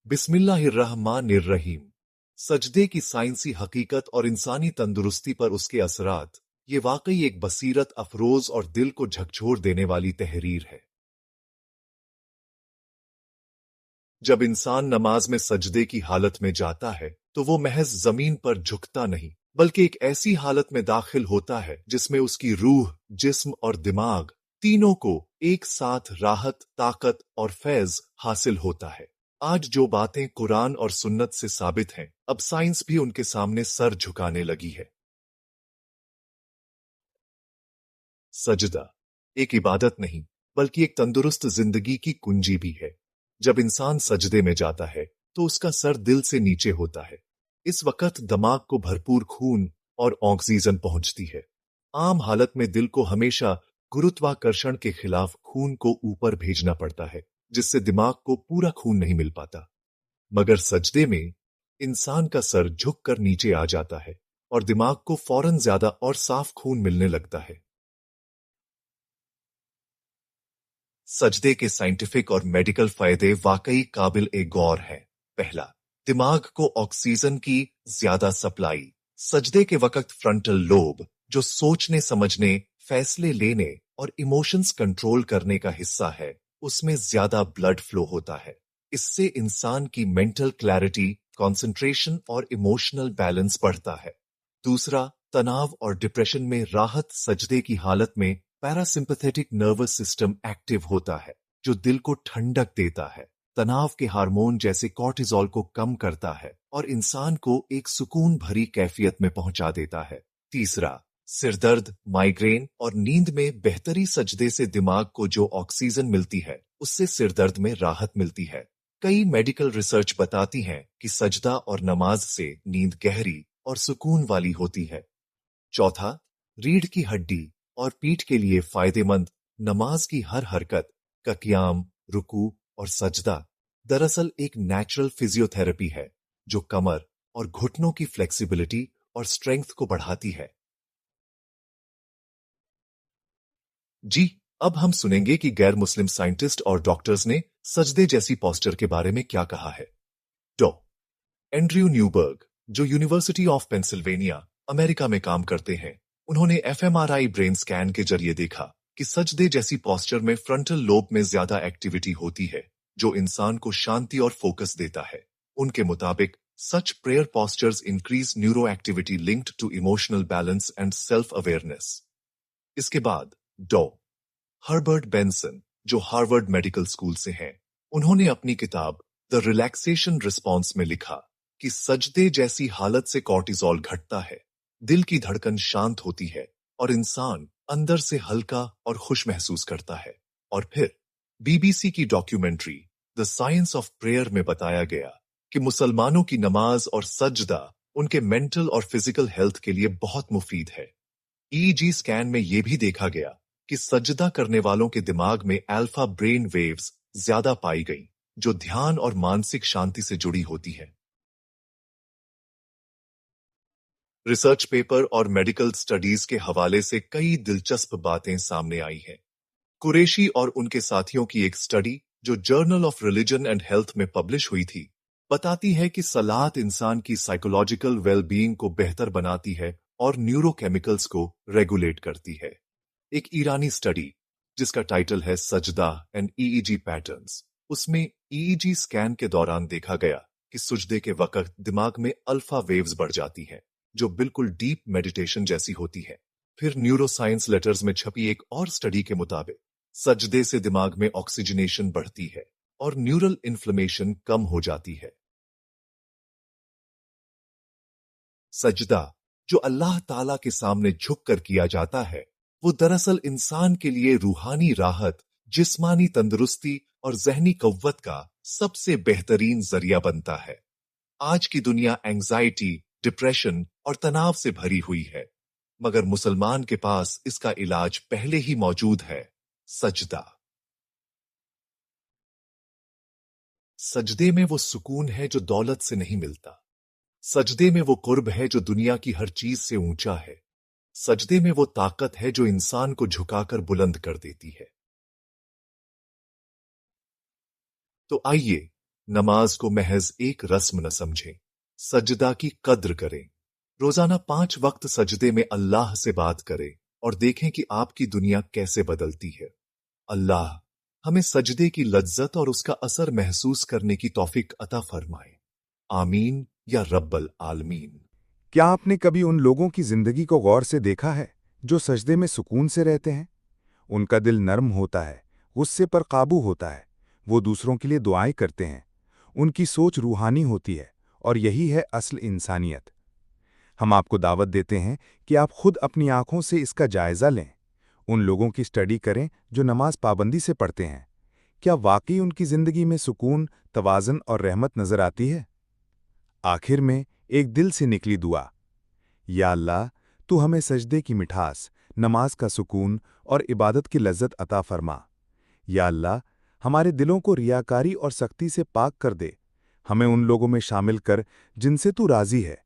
बिस्मिल्लाहिर्रहमानिर्रहीम। सजदे की साइंसी हकीकत और इंसानी तंदुरुस्ती पर उसके असरात, ये वाकई एक बसीरत अफरोज और दिल को झकझोर देने वाली तहरीर है। जब इंसान नमाज में सजदे की हालत में जाता है तो वो महज जमीन पर झुकता नहीं, बल्कि एक ऐसी हालत में दाखिल होता है जिसमें उसकी रूह, जिस्म और दिमाग तीनों को एक साथ राहत, ताकत और फैज हासिल होता है। आज जो बातें कुरान और सुन्नत से साबित हैं, अब साइंस भी उनके सामने सर झुकाने लगी है। सजदा एक इबादत नहीं, बल्कि एक तंदुरुस्त जिंदगी की कुंजी भी है। जब इंसान सजदे में जाता है तो उसका सर दिल से नीचे होता है। इस वक्त दिमाग को भरपूर खून और ऑक्सीजन पहुंचती है। आम हालत में दिल को हमेशा गुरुत्वाकर्षण के खिलाफ खून को ऊपर भेजना पड़ता है, जिससे दिमाग को पूरा खून नहीं मिल पाता। मगर सजदे में इंसान का सर झुक कर नीचे आ जाता है और दिमाग को फौरन ज्यादा और साफ खून मिलने लगता है। सजदे के साइंटिफिक और मेडिकल फायदे वाकई काबिल ए गौर हैं। पहला, दिमाग को ऑक्सीजन की ज्यादा सप्लाई। सजदे के वक्त फ्रंटल लोब, जो सोचने समझने, फैसले लेने और इमोशंस कंट्रोल करने का हिस्सा है, उसमें ज्यादा ब्लड फ्लो होता है। इससे इंसान की मेंटल क्लैरिटी, कंसंट्रेशन और इमोशनल बैलेंस बढ़ता है। दूसरा, तनाव और डिप्रेशन में राहत। सजदे की हालत में पैरासिम्पैथेटिक नर्वस सिस्टम एक्टिव होता है, जो दिल को ठंडक देता है, तनाव के हार्मोन जैसे कॉर्टिजोल को कम करता है और इंसान को एक सुकून भरी कैफियत में पहुंचा देता है। तीसरा, सिरदर्द, माइग्रेन और नींद में बेहतरी। सजदे से दिमाग को जो ऑक्सीजन मिलती है, उससे सिरदर्द में राहत मिलती है। कई मेडिकल रिसर्च बताती हैं कि सजदा और नमाज से नींद गहरी और सुकून वाली होती है। चौथा, रीढ़ की हड्डी और पीठ के लिए फायदेमंद। नमाज की हर हरकत का क़ियाम, रुकू और सजदा दरअसल एक नेचुरल फिजियोथेरेपी है, जो कमर और घुटनों की फ्लेक्सिबिलिटी और स्ट्रेंथ को बढ़ाती है। जी, अब हम सुनेंगे कि गैर मुस्लिम साइंटिस्ट और डॉक्टर्स ने सजदे जैसी पोस्चर के बारे में क्या कहा है। डॉ. एंड्रयू न्यूबर्ग, जो यूनिवर्सिटी ऑफ पेंसिल्वेनिया, अमेरिका में काम करते हैं, उन्होंने एफएमआरआई ब्रेन स्कैन के जरिए देखा कि सजदे जैसी पोस्चर में फ्रंटल लोब में ज्यादा एक्टिविटी होती है, जो इंसान को शांति और फोकस देता है। उनके मुताबिक सच prayer postures increase neuro activity linked to emotional balance and self awareness. इसके बाद डॉ. हर्बर्ट बेंसन, जो हार्वर्ड मेडिकल स्कूल से हैं, उन्होंने अपनी किताब द रिलैक्सेशन रिस्पॉन्स में लिखा कि सजदे जैसी हालत से कॉर्टिसोल घटता है, दिल की धड़कन शांत होती है और इंसान अंदर से हल्का और खुश महसूस करता है। और फिर बीबीसी की documentary the science of prayer में बताया गया कि मुसलमानों की नमाज और सजदा उनके मेंटल और फिजिकल हेल्थ के लिए बहुत मुफीद है। ईईजी स्कैन में यह भी देखा गया कि सजदा करने वालों के दिमाग में अल्फा ब्रेन वेव्स ज्यादा पाई गई, जो ध्यान और मानसिक शांति से जुड़ी होती है। रिसर्च पेपर और मेडिकल स्टडीज के हवाले से कई दिलचस्प बातें सामने आई हैं। कुरैशी और उनके साथियों की एक स्टडी, जो journal of religion and health में पब्लिश हुई थी, बताती है कि सलात इंसान की साइकोलॉजिकल वेलबीइंग को बेहतर बनाती है और न्यूरोकेमिकल्स को रेगुलेट करती है। एक ईरानी स्टडी, जिसका टाइटल है सजदा एंड ईईजी पैटर्न्स, उसमें ईईजी स्कैन के दौरान देखा गया कि सुजदे के वक्त दिमाग में अल्फा वेव्स बढ़ जाती हैं, जो बिल्कुल डीप मेडिटेशन जैसी होती है। फिर न्यूरोसाइंस लेटर्स में छपी एक और स्टडी के मुताबिक सजदे से दिमाग में ऑक्सीजनेशन बढ़ती है और न्यूरल इन्फ्लेमेशन कम हो जाती है। सजदा, जो अल्लाह ताला के सामने झुक कर किया जाता है, वो दरअसल इंसान के लिए रूहानी राहत, जिस्मानी तंदुरुस्ती और जहनी कव्वत का सबसे बेहतरीन जरिया बनता है। आज की दुनिया एंजाइटी, डिप्रेशन और तनाव से भरी हुई है, मगर मुसलमान के पास इसका इलाज पहले ही मौजूद है, सजदा। सजदे में वो सुकून है जो दौलत से नहीं मिलता। सजदे में वो कुर्ब है जो दुनिया की हर चीज से ऊंचा है। सजदे में वो ताकत है जो इंसान को झुकाकर बुलंद कर देती है। तो आइए नमाज को महज एक रस्म न समझें, सजदा की कद्र करें। रोजाना 5 वक्त सजदे में अल्लाह से बात करें और देखें कि आपकी दुनिया कैसे बदलती है। अल्लाह हमें सजदे की लज्जत और उसका असर महसूस करने की तौफीक अता फरमाए। आमीन या रब्बल आलमीन। क्या आपने कभी उन लोगों की जिंदगी को गौर से देखा है जो सजदे में सुकून से रहते हैं? उनका दिल नर्म होता है, गुस्से पर काबू होता है, वो दूसरों के लिए दुआएं करते हैं, उनकी सोच रूहानी होती है और यही है असल इंसानियत। हम आपको दावत देते हैं कि आप खुद अपनी आंखों से इसका जायजा लें। उन लोगों की स्टडी करें जो नमाज पाबंदी से पढ़ते हैं। क्या वाकई उनकी जिंदगी में सुकून, तवाज़ुन और रहमत नजर आती है? आखिर में एक दिल से निकली दुआ, या अल्लाह, तू हमें सजदे की मिठास, नमाज का सुकून और इबादत की लज्जत अता फरमा। या अल्लाह, हमारे दिलों को रियाकारी और सख्ती से पाक कर दे। हमें उन लोगों में शामिल कर जिनसे तू राजी है।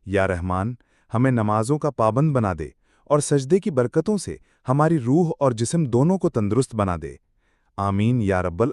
या रहमान, हमें नमाजों का पाबंद बना दे और सजदे की बरकतों से हमारी रूह और जिस्म दोनों को तंदुरुस्त बना दे। आमीन या रब्बल